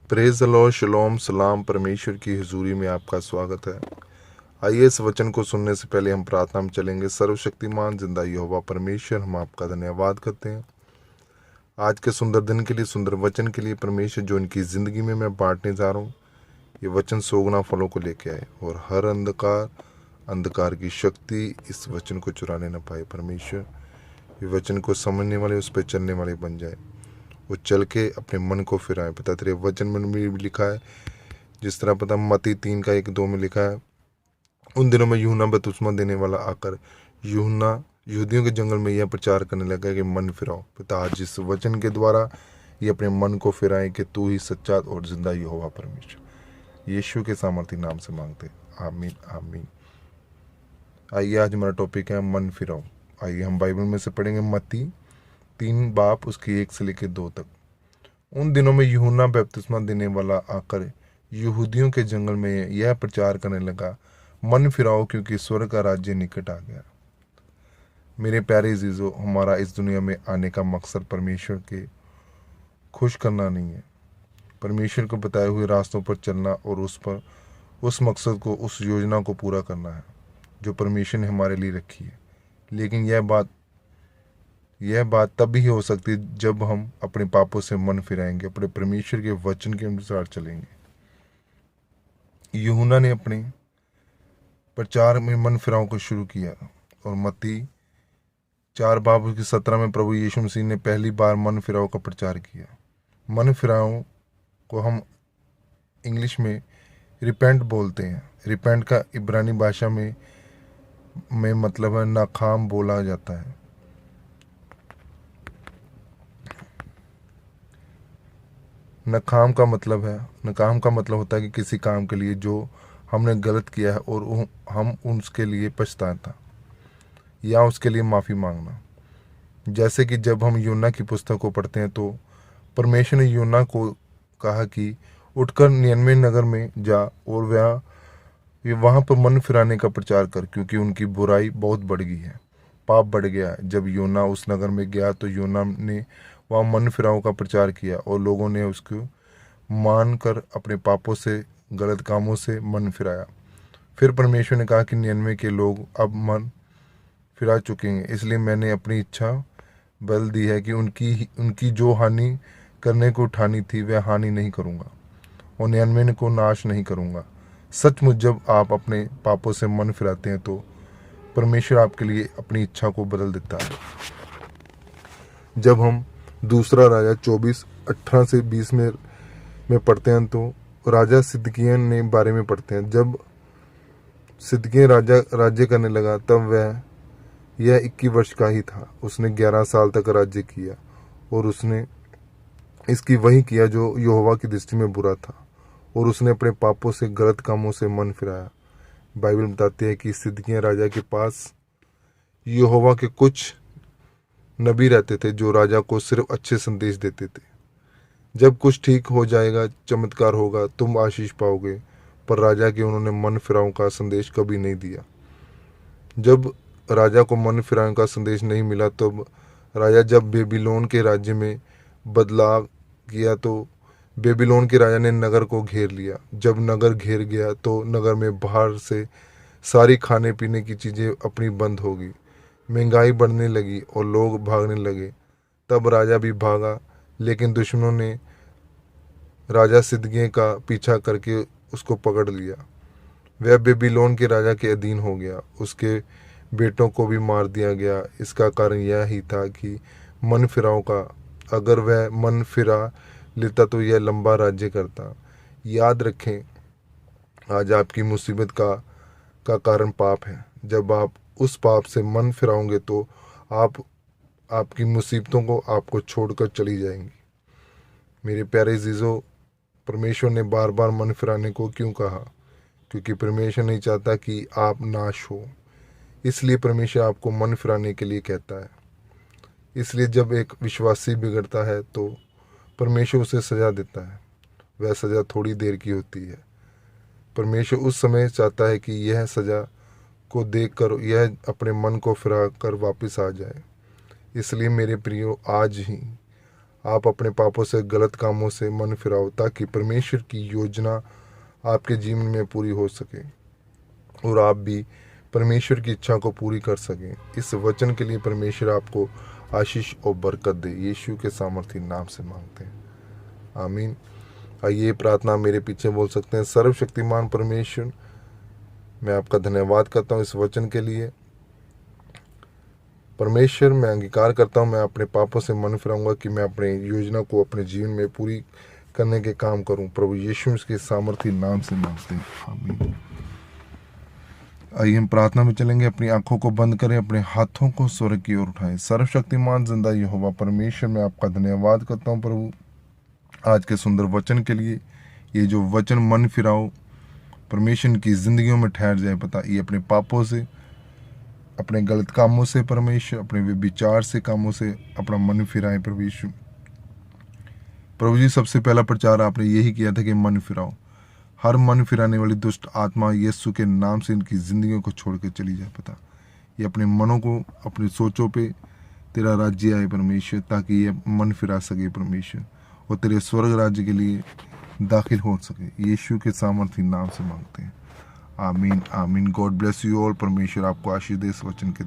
Praise the Lord, शलोम, सलाम। परमेश्वर की हुजूरी में आपका स्वागत है। आइए इस वचन को सुनने से पहले हम प्रार्थना में चलेंगे। सर्वशक्तिमान जिंदा यहोवा परमेश्वर, हम आपका धन्यवाद करते हैं आज के सुंदर दिन के लिए, सुंदर वचन के लिए। परमेश्वर, जो इनकी ज़िंदगी में मैं बांटने जा रहा हूँ, ये वचन सोगना फलों को लेके आए और हर अंधकार की शक्ति इस वचन को चुराने न पाए। परमेश्वर, ये वचन को समझने वाले, उस पर चलने वाले बन जाए, वो चल के अपने मन को फिराए। पता तेरे वचन में भी लिखा है, जिस तरह पता मत्ती 3:1-2 में लिखा है, उन दिनों में यूहन्ना बपतिस्मा देने वाला आकर यहूदियों के जंगल में यह प्रचार करने लगा कि मन फिराओ। पिता, आज इस वचन के द्वारा ये अपने मन को फिराए कि तू ही सच्चा और जिंदा यहोवा परमेश्वर। यीशु के सामर्थी नाम से मांगते, आमीन आमीन। आइए, आज हमारा टॉपिक है मन फिराओ। आइए हम बाइबल में से पढ़ेंगे मत्ती 3 उसकी 1 से लेकर 2 तक। उन दिनों में यूहन्ना बपतिस्मा देने वाला आकर यहूदियों के जंगल में यह प्रचार करने लगा, मन फिराओ क्योंकि स्वर्ग का राज्य निकट आ गया। मेरे प्यारे अजीजों, हमारा इस दुनिया में आने का मकसद परमेश्वर के खुश करना नहीं है, परमेश्वर को बताए हुए रास्तों पर चलना और उस मकसद को, उस योजना को पूरा करना है जो परमेश्वर ने हमारे लिए रखी है। लेकिन यह बात तब ही हो सकती है जब हम अपने पापों से मन फिराएंगे, अपने परमेश्वर के वचन के अनुसार चलेंगे। यूहन्ना ने अपने प्रचार में मन फिराव को शुरू किया और मत्ती 4:17 में प्रभु यीशु मसीह ने पहली बार मन फिराव का प्रचार किया। मन फिराव को हम इंग्लिश में रिपेंट बोलते हैं। रिपेंट का इब्रानी भाषा में मतलब है नाकाम बोला जाता है। नाकाम का मतलब होता है कि किसी काम के लिए जो हमने गलत किया है और हम उसके लिए पछताता या उसके लिए माफ़ी मांगना। जैसे कि जब हम यूहन्ना की पुस्तक को पढ़ते हैं तो परमेश्वर ने यूहन्ना को कहा कि उठकर निनवे नगर में जा और वहाँ पर मन फिराने का प्रचार कर, क्योंकि उनकी बुराई बहुत बढ़ गई है, पाप बढ़ गया है। जब यूहन्ना उस नगर में गया तो यूहन्ना ने वहाँ मन फिराव का प्रचार किया और लोगों ने उसको मान कर अपने पापों से, गलत कामों से मन फिराया। फिर परमेश्वर ने कहा कि निनवे के लोग अब मन फिरा चुके हैं, इसलिए मैंने अपनी इच्छा बदल दी है कि उनकी जो हानि करने को उठानी थी वह हानि नहीं करूँगा और निनवे को नाश नहीं करूँगा। सचमुच जब आप अपने पापों से मन फिराते हैं तो परमेश्वर आपके लिए अपनी इच्छा को बदल देता है। जब हम दूसरा राजा 24:18-20 में पढ़ते हैं तो राजा सिदकिय्याह ने बारे में पढ़ते हैं। जब सिदकिय्याह राज्य करने लगा तब यह 21 वर्ष का ही था। उसने 11 साल तक राज्य किया और उसने इसकी वही किया जो यहोवा की दृष्टि में बुरा था और उसने अपने पापों से, गलत कामों से मन फिराया। बाइबल बताती है कि सिदकिय्याह राजा के पास यहोवा के कुछ नबी रहते थे जो राजा को सिर्फ अच्छे संदेश देते थे। जब कुछ ठीक हो जाएगा, चमत्कार होगा, तुम आशीष पाओगे। पर राजा के उन्होंने मन फिराव का संदेश कभी नहीं दिया। जब राजा को मन फिराव का संदेश नहीं मिला तब राजा जब बेबीलोन के राज्य में बदलाव किया तो बेबीलोन के राजा ने नगर को घेर लिया। जब नगर घेर गया तो नगर में बाहर से सारी खाने पीने की चीज़ें अपनी बंद हो गई, महंगाई बढ़ने लगी और लोग भागने लगे। तब राजा भी भागा, लेकिन दुश्मनों ने राजा सिदकिय्याह का पीछा करके उसको पकड़ लिया। वह बेबीलोन के राजा के अधीन हो गया, उसके बेटों को भी मार दिया गया। इसका कारण यह ही था कि मन फिराव का। अगर वह मन फिरा लेता तो यह लंबा राज्य करता। याद रखें, आज आपकी मुसीबत का कारण पाप है। जब आप उस पाप से मन फिराओगे तो आपकी मुसीबतों को आपको छोड़कर चली जाएंगी। मेरे प्यारे अजीजों, परमेश्वर ने बार बार मन फिराने को क्यों कहा? क्योंकि परमेश्वर नहीं चाहता कि आप नाश हो, इसलिए परमेश्वर आपको मन फिराने के लिए कहता है। इसलिए जब एक विश्वासी बिगड़ता है तो परमेश्वर उसे सज़ा देता है। वह सज़ा थोड़ी देर की होती है। परमेश्वर उस समय चाहता है कि यह सज़ा को देखकर यह अपने मन को फिरा कर वापस आ जाए। इसलिए मेरे प्रियो, आप अपने पापों से, गलत कामों से मन फिराओ ताकि परमेश्वर की योजना आपके जीवन में पूरी हो सके और आप भी परमेश्वर की इच्छा को पूरी कर सकें। इस वचन के लिए परमेश्वर आपको आशीष और बरकत दे। यीशु के सामर्थी नाम से मांगते हैं, आमीन। आइए प्रार्थना मेरे पीछे बोल सकते हैं। सर्वशक्तिमान परमेश्वर, मैं आपका धन्यवाद करता हूँ इस वचन के लिए। परमेश्वर, मैं अंगीकार करता हूँ मैं अपने पापों से मन फिराऊंगा कि मैं अपने योजना को अपने जीवन में पूरी करने के काम करूं। प्रभु यीशु के सामर्थी नाम से मांगते हैं, आमीन। आइए हम प्रार्थना में चलेंगे। अपनी आंखों को बंद करें, अपने हाथों को स्वर्ग की ओर उठाएं। सर्वशक्तिमान जिंदा यहोवा परमेश्वर, मैं आपका धन्यवाद करता हूँ प्रभु आज के सुंदर वचन के लिए। ये जो वचन मन फिराओ परमेश्वर की जिंदगियों में ठहर जाए, पता ये अपने पापों से, अपने गलत कामों से परमेश्वर, अपने विचार से कामों से अपना मन फिराए परमेश्वर। प्रभु जी, सबसे पहला प्रचार आपने यही किया था कि मन फिराओ। हर मन फिराने वाली दुष्ट आत्मा यीशु के नाम से इनकी जिंदगियों को छोड़ के चली जाए। पता ये अपने मनों को, अपनी सोचों पे तेरा राज्य आए परमेश्वर, ताकि ये मन फिरा सके परमेश्वर और तेरे स्वर्ग राज्य के लिए दाखिल हो सके। यीशु के सामर्थी नाम से मांगते हैं, आमीन आमीन। God bless you all. परमेश्वर आपको आशीष दे इस वचन के